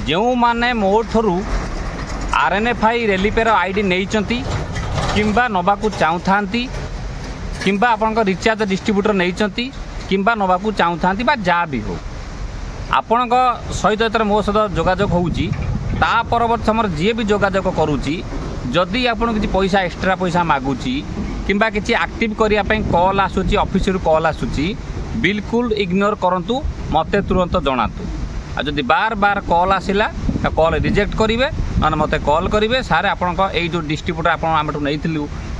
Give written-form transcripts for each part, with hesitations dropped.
जो मैंने मो ठू आरएनएफआई रेलिपेर आईडी नहीं किंबा नवाकू चाहूँगी किंबा आपण रिचार्ज डिस्ट्रीब्यूटर नहीं किंबा नवाकू चाहूँगी जहाँ भी हो आपण सहित जो मो सहित जोगाजोग होता परवर्त समय जी भी जोगाजोग करुँची जदि आपन किसी पैसा एक्स्ट्रा पैसा मागुची किंबा किसी एक्टिव करने कॉल आसूची ऑफिस रु कॉल आसूची बिल्कुल इग्नोर करंतु मते तुरंत जनातु आ जदि बार बार कॉल आसिला कॉल रिजेक्ट करेंगे ना मत कॉल करेंगे सारे आपण जो डिस्ट्रीब्यूटर आप नहीं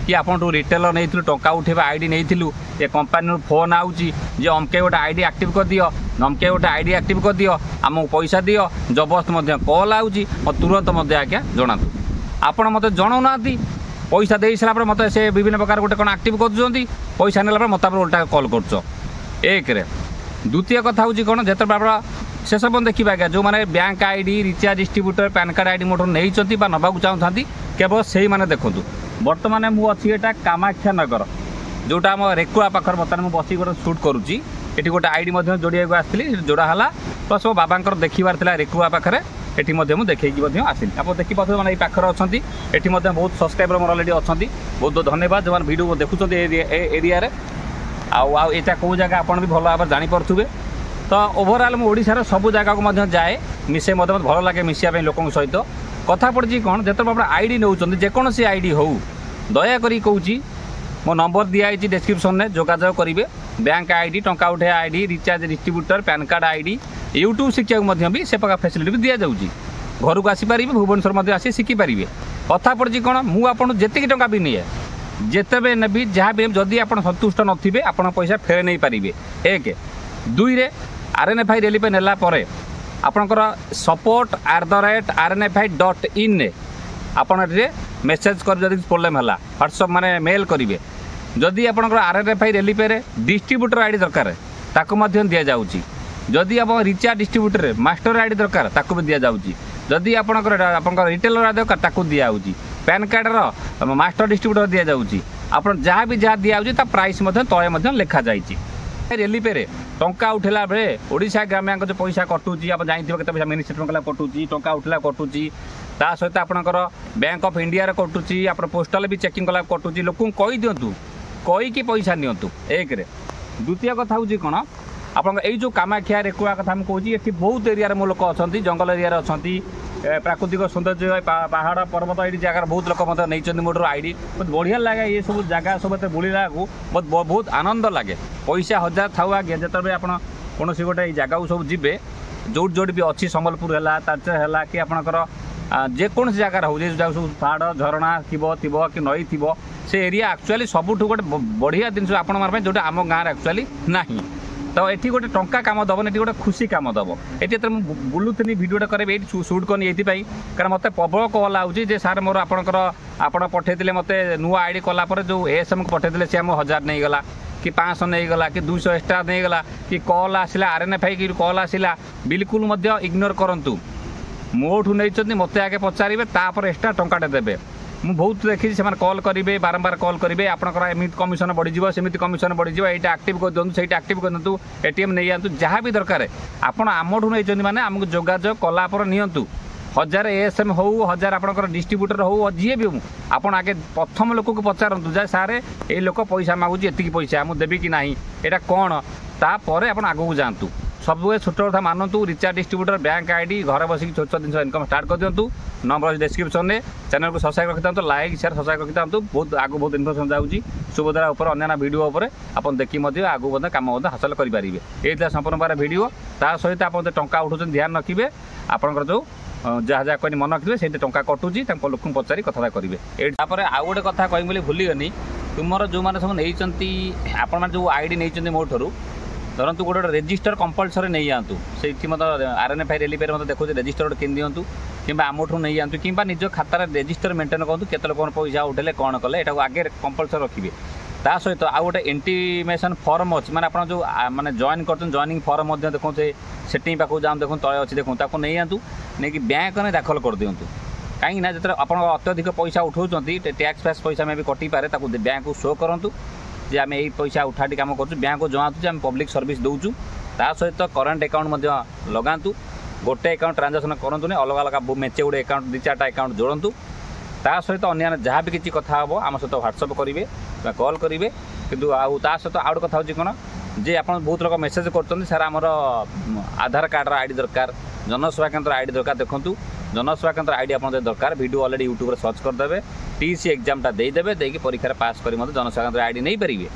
कि आपन रिटेलर नहीं टंका उठेबा आईडी नहीं ये कंपनी फोन आउची जे अमके गोटे आईडी एक्टिव कर दियो नमके गोटे आईडी एक्टिव कर दियो आमको पैसा दियो जबरदस्त कॉल आउची तुरंत आज्ञा जनातु आपण मत जनाऊना पैसा दे सारा मत से विभिन्न प्रकार गोटे कौन एक्टिव कर पैसा नेला मत उल्टा कॉल कर एक द्वितीय कथा हूँ कौन जो शेष पर्यटन देखा आज्ञा जो मैंने bank ID recharge distributor pan card ID motor नहीं नवाक चाहूँगी केवल से ही देखूँ बर्तमान मुझे यहाँ कामाख्या नगर जोटा आम रेकुआ पाखर बर्तमान मुझे बस गोटे सुट करुँची ये गोटे आईडी जोड़िया आसती जोड़ाला प्लस मो बाबा देखार रेकुआ पाखे एटी मुझे देखी आसिल आप देखिए मैंने पाखर अच्छा ये बहुत सब्सक्राइबर मोर अलरेडी अच्छा बहुत बहुत धन्यवाद जो वीडियो देखुं एरिया आटा कौ जगह आप भी भल भाव जापे तो ओवरऑल मुझार सब जगह को जाए मिसे मत भल लगे मिसाई लोक सहित कथा पड़ी कौन जो आप आईडी नौ जेकोसी आईडी हो दयाक कौच मो नंबर दिखाई डिस्क्रिप्शन में जोगाजोग करेंगे बैंक आईडी टंका उठे ID recharge distributor pan card ID YouTube शिक्षा भी से प्रकार फैसिलिटी भी दि जाऊँगी घर को आसीपारे भुवनेश्वर आसी शिखिपारे कथा पड़ी कौन मुझे जी टाँग भी निए जिते नेबी जहाँ भी जदि आप सन्तुष्ट नथिबे आपण पैसा फेरे नहीं पारे एक दुई रे आरएनएफआई रेली पे नेला परे आपणकर support@rnfi.in आपण मेसेज कर जदि प्रॉब्लम है व्हाट्सएप माने मेल करेंगे जदि आपणकर आरएनएफआई रेली पे डिस्ट्रीब्यूटर आईडी दरकार ताकू मध्य दि जाउची जदि आप रिचार्ज डिस्ट्रीब्यूटर मास्टर आईडी दरकार ताकू भी दि जाउची जदि आपणकर रिटेलर आईडी दरकार ताकू दि जाउची पैन कार्ड मास्टर डिस्ट्रीब्यूटर दि जाउची आपण जहाँ भी जहाँ दि जाउची ता प्राइस तले लिखा जाइए रेली पे टंका उठेला बेले ओडिशा ग्राम्यांक जो पैसा कटुची आप जानते केते पैसा मिनी स्टेटमेंट कटुची टंका उठेला कटुची ता सहित आपणकर बैंक ऑफ इंडिया रे कटुची आप पोस्टल भी चेकिंग कला कटुची लोक कही दिंतु कहीकि पैसा नियंतु एक रे द्वितीय कथा हूँ कौन आप जो कामाख्या रेकुआ कथा मुझे ये बहुत एरिया मो लोक अच्छा जंगल एरिया अच्छा प्राकृतिक सौंदर्य पहाड़ पर्वत ये जगह बहुत लोक नहीं मोटर आईडी बहुत बढ़िया लगे ये सब जगह सब बुला बहुत आनंद लगे पैसा हजार था आगे जिते आप कौन गोटे जगह सब जी जो जोट भी अच्छी सम्बलपुर है तालचेर है कि आपंकर जेकोसी जगार हो सब पहाड़ झरणा थी कि नई थी से एरिया एक्चुअली सबुठ गोटे बढ़िया जिन आपण जोटा आम गाँव एक्चुअली ना तो ये गोटे टंका कम दबन ये गोटे खुशी कम दब ये बुलूनी भिडियो करेंगे ये सुट करनी ये कारण मत प्रबल कल आउे सार मोर आपंकर आप पठे मत नुआ आईडी कलापर जो एएसएम को पठे सी आम 1000 नहीं गला कि 500 नहीं गला कि 200 एक्स्ट्रा नहीं गला कि कॉल आसला आरएनएफआई की कॉल आसला बिल्कुल इग्नोर करूँ मोठू नहीं मत आगे पचारे तापर एक्स्ट्रा टंकाटे देवे मुझे बहुत देखी से कॉल करेंगे बारंबार कॉल करेंगे आपंकर एमती कमिशन बढ़ी सेमती कमिशन बढ़ी यहाँ एक्टिव कर दिखाँ से एक्टिव कर दिखाँ एटीएम नहीं आतु जहाँ भी दरकार आपड़ आमठू नहीं माने आमको जोगाजोग कलापर नियंतु 1000 एएसएम हो 1000 आपंकर डिस्ट्रीब्यूटर हो जी भी हो आप आगे प्रथम लोक को पचारतु जे सारे ये लोक पैसा मागुची एतिकी पैसा मुझे देवी कि ना यहाँ कौन तापर आप आगू जातु सब छोट कथा मानतु रिचार्ज डिस्ट्रीब्यूटर बैंक आईडी घर बसिक छोट छोट जिन इनकम स्टार्ट कर दिंतु नंबर डिस्क्रिप्शन में चैनल को सब्सक्राइब रखी था लाइक शेयर सब्सक्राइब रखी था बहुत आगू बहुत इनफर्मेशन जाऊँगी सुभद्रा उपर अन्य वीडियो उपर आप देखिए आगू कम हासिल करेंगे ये संपूर्ण बार वीडियो ता सहित आप टंका उठाऊँ ध्यान रखिए आपंकर जो जहाँ जहाँ कहीं मन रखिए से टंका कटुची लोक पचारि कथा करेंगे ये आउ गोटे कथा कह बोली भूलीगनी तुमर जो मैंने सब नहीं आपण जो आईडी नहीं मो ठू धरतु गोटे रेजिस्टर कंपलसरी नहीं आतु से आरएनएफआई रेली पे मतलब देखो रेजिस्टर गोटे किन दिंतु कि आमठू नहीं आतु कि निज खातार रेजिस्टर मेंटेन करूँ केते लोक पैसा उठेले कौन कले यहाँ आगे कंपलसरी रखिए ता सहित आउ गोटे इंटीमेशन फॉर्म अच्छी मैंने आप जो मैंने जॉइन कर जॉइनिंग फॉर्म देखो से सेटिंग पाक जाऊँ देखो तले अच्छी देखो ताको नहीं आतु नहीं बैंक में दाखल कर दिंतु कहीं जो आप अत्यधिक पैसा उठाऊँ टैक्स फैक्स पैसा में भी कटी पारे बैंक को शो करूँ जे आम यही पैसा उठाटी कम कर बैंक को जमातु आम पब्लिक सर्विस दौचु ता सहित करेन्ट अकाउंट लगातु गोटे अकाउंट ट्रांजाक्शन करूँ अलग अलग मेचे गुड़े अकाउंट 2-4टा अकाउंट जोड़ू ता सहित अन्य जहाँ भी किसी कथा हम आम सहित व्हाट्सअप करेंगे कॉल करेंगे किंतु ता सहित आउ गोटे कथा हूँ कौन जे आप बहुत लोग मेसेज कर सर आमर आधार कार्ड आईडी दरकार जनसेवा केन्द्र आईडी दरकार देखूँ जनसेवा केन्द्र आईडी आप दरकार वीडियो ऑलरेडी यूट्यूब सर्च करदे टीसी एग्जामटा देदेवे देकी परीक्षा पास कर जनसेवा केन्द्र आईडी नहीं पारे कि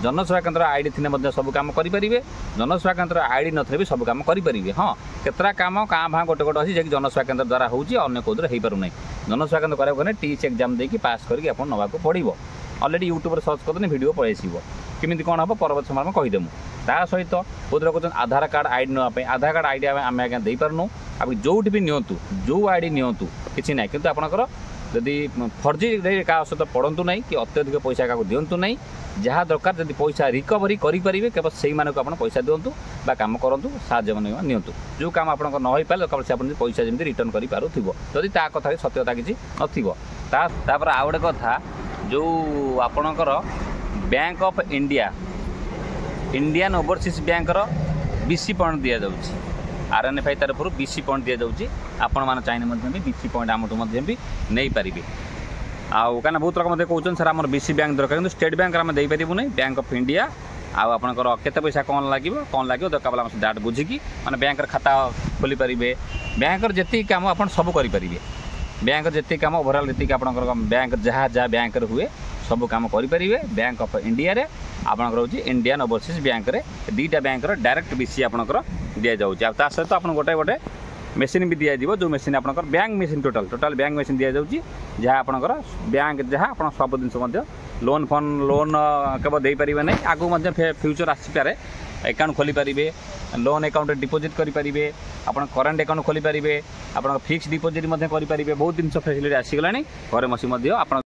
जनसेवा केन्द्र आईडी थी सब कम करेंगे जनसेवा केन्द्र आईडी नथे भी सब कम करेंगे हाँ केतरा कम क्या भाँ गोटे गोटे अच्छी जैसे जनसेवा केन्द्र द्वारा होने कौन हो पारना जनसेवा केन्द्र कराने टीसी एग्जाम देकी पास करके आप नवाक पड़ो ऑलरेडी यूट्यूब सर्च करदे वीडियो पलि आसो केमी कौन हम परवर्त समय में कहीदेमु ता सहित बहुत लोग कहते आधार कार्ड आईडी नापी आधार कार्ड आईडी आम आज्ञा दे पार्नु आप जो भी नियंतु जो आईडी नियंतु किसी ना कि आपंकर जदि फर्जी क्या सहित पढ़ु ना कि अत्यधिक पैसा क्या दिंतु ना जहाँ दरकार जब पैसा रिकवरी करेंगे केवल से पैसा दिंतु बा कम करूँ साहय नियंतु जो कम आप न हो पारे दरकार से आप पैसा जमी रिटर्न करूँ जदि ता कथा सत्यता किसी नपर आउ गोटे कथा जो आपणकर Bank of India Indian Overseas Bank BC point दि जाऊँगी आरएनएफआई तरफ बीसी पॉइंट दि जाऊँगी आपण मैंने चाहिए भी बीसी पॉइंट आमठू भी नहीं पारे आउ कहीं बहुत लोग कहते सर आम बीसी बैंक दरकार कि स्टेट बैंक आम देपारू नहीं बैंक ऑफ इंडिया आउ आपंकर केते पैसा कौन लगे दरकार बोला डाट बुझिकी मैंने बैंक खाता खोली पारे बैंक जी कम आप सब करेंगे बैंक जी कम ओभरऑल जी आप बैंक जहाँ जहाँ बैंक हुए सब कम करेंगे बैंक ऑफ इंडिया रे आपंकर हूँ इंडियन ओवरसीज बैंक रे 2टा बैंक डायरेक्ट बीसी आपंकर दि जाऊँगी आ सहित आप गोटे गोटे मेसीन भी दि जाव जो मेसीन आपंकर bank machine total bank machine दि जाऊँगी जहाँ आपंकर बैंक जहाँ आप सब जिन लोन लोन केवल दे पारे नहीं आगू फ्यूचर आसीपे अकाउंट खोली पारे लोन अकाउंट डिपोजिट करेंगे आप करेन्ट अकाउंट खोली पारे आप फिक्स डिपोजिट करेंगे बहुत जिन फैसिलिटी आसीगला घर बसी आप